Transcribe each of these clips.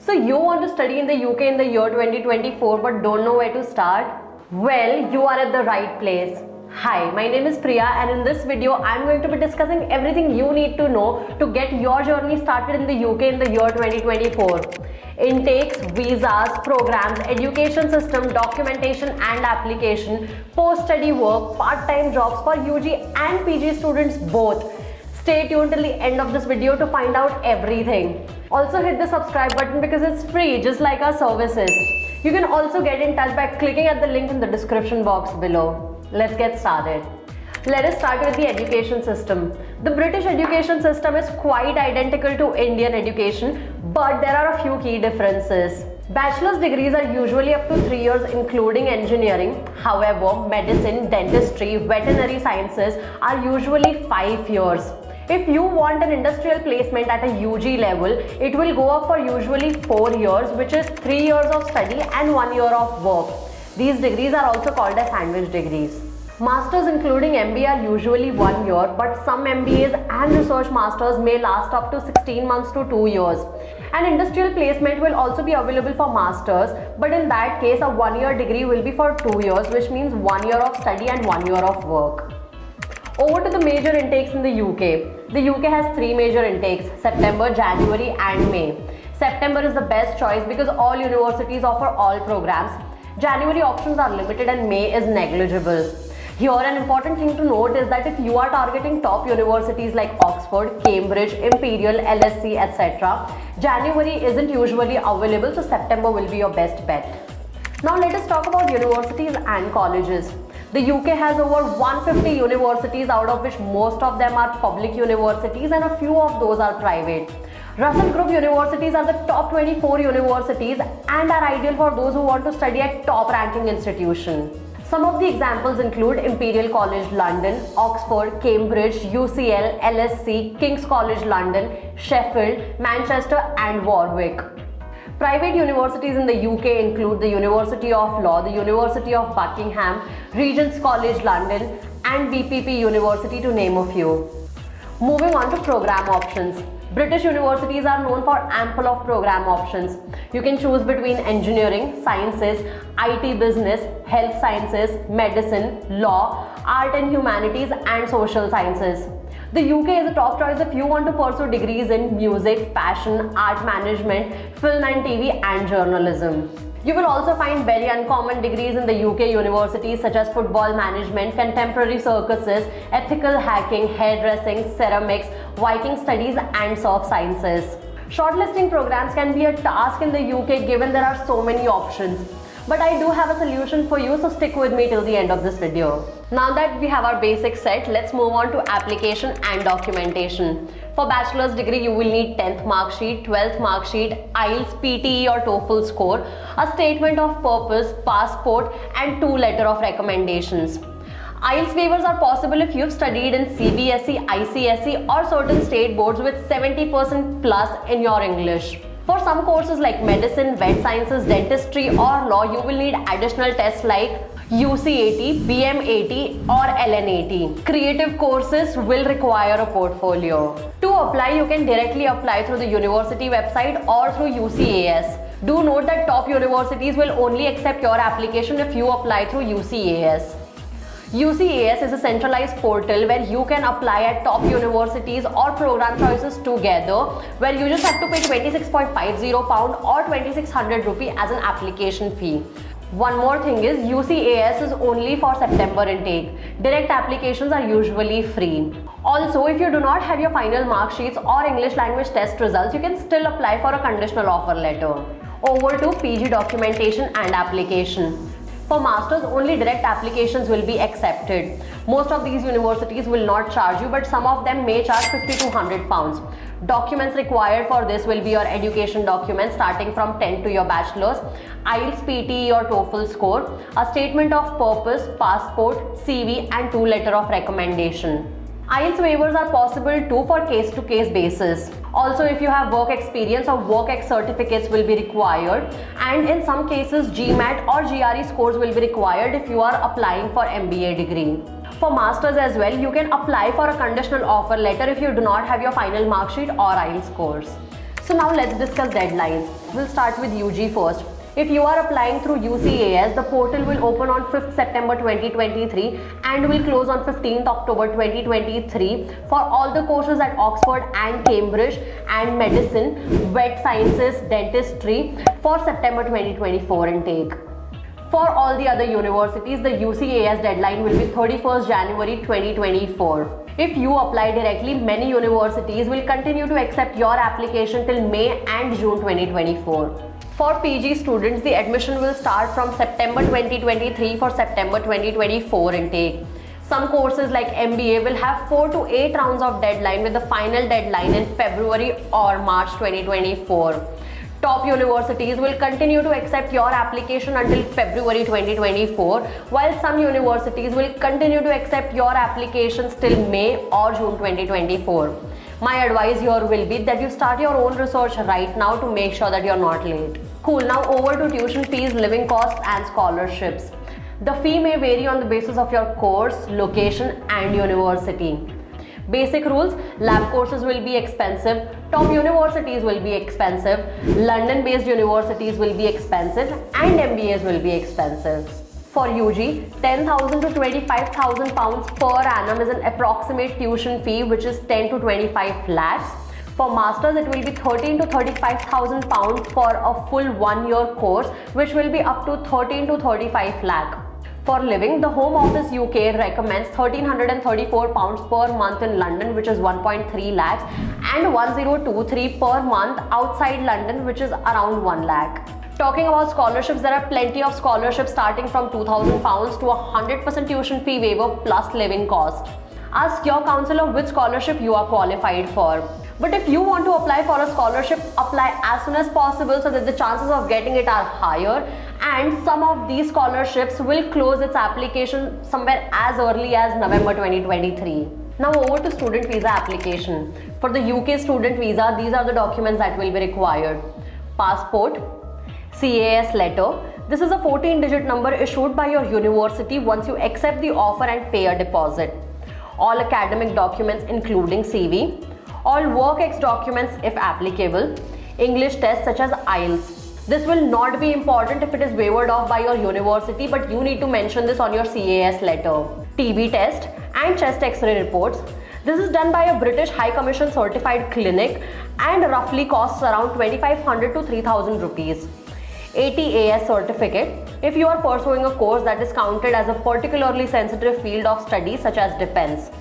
So you want to study in the UK in the year 2024 but don't know where to start? Well, you are at the right place. Hi, my name is Priya and in this video I'm going to be discussing everything you need to know to get your journey started in the UK in the year 2024. Intakes, visas, programs, education system, documentation and application, post-study work, part-time jobs for UG and PG students both. Stay tuned till the end of this video to find out everything. Also hit the subscribe button because it's free, just like our services. You can also get in touch by clicking at the link in the description box below. Let's get started. Let us start with the education system. The British education system is quite identical to Indian education, but there are a few key differences. Bachelor's degrees are usually up to 3 years including engineering. However, medicine, dentistry, veterinary sciences are usually 5 years. If you want an industrial placement at a UG level, it will go up for usually 4 years, which is 3 years of study and 1 year of work. These degrees are also called as sandwich degrees. Masters including MBA are usually 1 year, but some MBAs and research masters may last up to 16 months to 2 years. An industrial placement will also be available for masters, but in that case a 1 year degree will be for 2 years, which means 1 year of study and 1 year of work. Over to the major intakes in the UK. The UK has 3 major intakes: September, January and May. September is the best choice because all universities offer all programs. January options are limited and May is negligible. Here an important thing to note is that if you are targeting top universities like Oxford, Cambridge, Imperial, LSE, etc., January isn't usually available, so September will be your best bet. Now let us talk about universities and colleges. The UK has over 150 universities, out of which most of them are public universities and a few of those are private. Russell Group universities are the top 24 universities and are ideal for those who want to study at top ranking institution. Some of the examples include Imperial College London, Oxford, Cambridge, UCL, LSE, King's College London, Sheffield, Manchester and Warwick. Private universities in the UK include the University of Law, the University of Buckingham, Regent's College London and BPP University, to name a few. Moving on to program options. British universities are known for ample of program options. You can choose between engineering, sciences, IT business, health sciences, medicine, law, art and humanities and social sciences. The UK is a top choice if you want to pursue degrees in music, fashion, art management, film and TV and journalism. You will also find very uncommon degrees in the UK universities such as football management, contemporary circuses, ethical hacking, hairdressing, ceramics, Viking studies and soft sciences. Shortlisting programs can be a task in the UK given there are so many options. But I do have a solution for you, so stick with me till the end of this video. Now that we have our basics set, let's move on to application and documentation. For bachelor's degree, you will need 10th mark sheet, 12th mark sheet, IELTS, PTE or TOEFL score, a statement of purpose, passport and 2 letters of recommendations. IELTS waivers are possible if you've studied in CBSE, ICSE or certain state boards with 70% plus in your English. For some courses like medicine, vet sciences, dentistry or law, you will need additional tests like UCAT, BMAT or LNAT. Creative courses will require a portfolio. To apply, you can directly apply through the university website or through UCAS. Do note that top universities will only accept your application if you apply through UCAS. UCAS is a centralized portal where you can apply at top universities or program choices together, where you just have to pay £26.50 or 2600 rupee as an application fee. One more thing is UCAS is only for September intake. Direct applications are usually free. Also, if you do not have your final mark sheets or English language test results, you can still apply for a conditional offer letter. Over to PG documentation and application. For masters, only direct applications will be accepted. Most of these universities will not charge you, but some of them may charge £50 to £100. Documents required for this will be your education documents starting from 10 to your bachelor's, IELTS, PTE or TOEFL score, a statement of purpose, passport, CV and 2 letters of recommendation. IELTS waivers are possible too for case-to-case basis. Also, if you have work experience or work ex certificates will be required, and in some cases GMAT or GRE scores will be required if you are applying for MBA degree. For masters as well, you can apply for a conditional offer letter if you do not have your final mark sheet or IELTS scores. So now let's discuss deadlines. We'll start with UG first. If you are applying through UCAS, the portal will open on 5th September 2023 and will close on 15th October 2023 for all the courses at Oxford and Cambridge and medicine, vet sciences, dentistry for September 2024 intake. For all the other universities, the UCAS deadline will be 31st January 2024. If you apply directly, many universities will continue to accept your application till May and June 2024. For PG students, the admission will start from September 2023 for September 2024 intake. Some courses like MBA will have 4 to 8 rounds of deadline with the final deadline in February or March 2024. Top universities will continue to accept your application until February 2024, while some universities will continue to accept your applications till May or June 2024. My advice here will be that you start your own research right now to make sure that you're not late. Cool, now over to tuition fees, living costs and scholarships. The fee may vary on the basis of your course, location and university. Basic rules: lab courses will be expensive, top universities will be expensive, London based universities will be expensive and MBAs will be expensive. For UG, 10,000 to 25,000 pounds per annum is an approximate tuition fee, which is 10 to 25 lakhs. For masters, it will be 13 to 35,000 pounds for a full 1-year course, which will be up to 13 to 35 lakh. For living, the Home Office UK recommends £1,334 per month in London, which is 1.3 lakhs, and 1023 per month outside London, which is around 1 lakh. Talking about scholarships, there are plenty of scholarships starting from £2,000 to 100% tuition fee waiver plus living cost. Ask your counsellor which scholarship you are qualified for. But if you want to apply for a scholarship, apply as soon as possible so that the chances of getting it are higher, and some of these scholarships will close its application somewhere as early as November 2023. Now over to student visa application. For the UK student visa, these are the documents that will be required. Passport, CAS letter. This is a 14-digit number issued by your university once you accept the offer and pay a deposit. All academic documents including CV. All work ex documents if applicable. English tests such as IELTS. This will not be important if it is waived off by your university, but you need to mention this on your CAS letter. TB test and chest X-ray reports. This is done by a British High Commission certified clinic and roughly costs around 2,500 to 3,000 rupees. ATAS certificate if you are pursuing a course that is counted as a particularly sensitive field of study such as defense.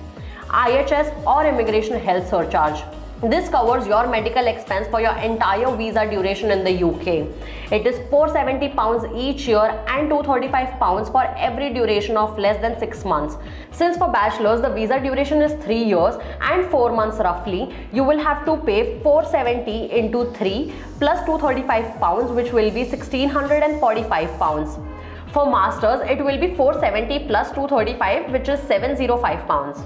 IHS or immigration health surcharge. This covers your medical expense for your entire visa duration in the UK. It is £470 each year and £235 for every duration of less than 6 months. Since for bachelors the visa duration is 3 years and 4 months roughly, you will have to pay 470 into 3 plus £235, which will be £1,645. For masters, it will be 470 plus 235, which is £705.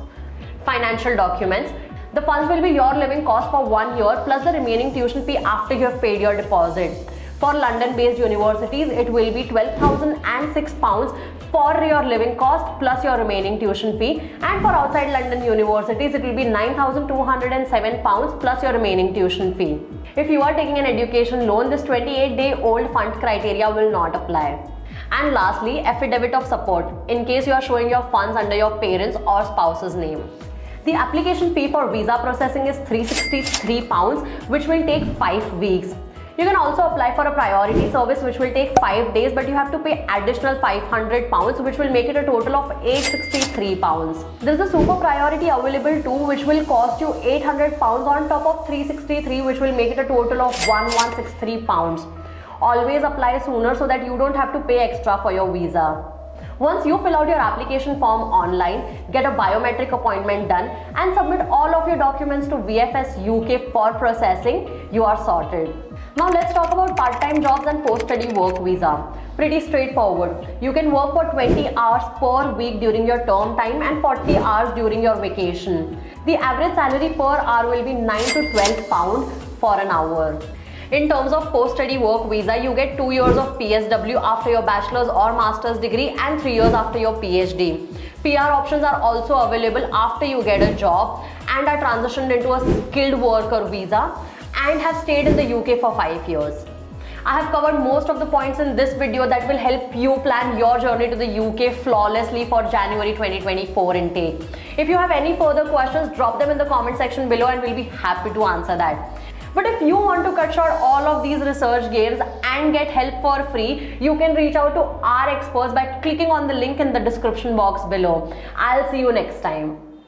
Financial documents. The funds will be your living cost for 1 year plus the remaining tuition fee after you have paid your deposit. For London-based universities, it will be £12,006 for your living cost plus your remaining tuition fee, and for outside London universities, it will be £9,207 plus your remaining tuition fee. If you are taking an education loan, this 28-day-old fund criteria will not apply. And lastly, affidavit of support in case you are showing your funds under your parents' or spouse's name. The application fee for visa processing is £363, which will take 5 weeks. You can also apply for a priority service which will take 5 days, but you have to pay additional £500, which will make it a total of £863. There is a super priority available too, which will cost you £800 on top of £363, which will make it a total of £1163. Always apply sooner so that you don't have to pay extra for your visa. Once you fill out your application form online, get a biometric appointment done and submit all of your documents to VFS UK for processing, you are sorted. Now let's talk about part-time jobs and post-study work visa. Pretty straightforward. You can work for 20 hours per week during your term time and 40 hours during your vacation. The average salary per hour will be 9 to 12 pounds for an hour. In terms of post-study work visa, you get 2 years of PSW after your bachelor's or master's degree and 3 years after your PhD. PR options are also available after you get a job and are transitioned into a skilled worker visa. and have stayed in the UK for 5 years. I have covered most of the points in this video that will help you plan your journey to the UK flawlessly for January 2024 intake. If you have any further questions, drop them in the comment section below and we'll be happy to answer that. But if you want to cut short all of these research games and get help for free, you can reach out to our experts by clicking on the link in the description box below. I'll see you next time.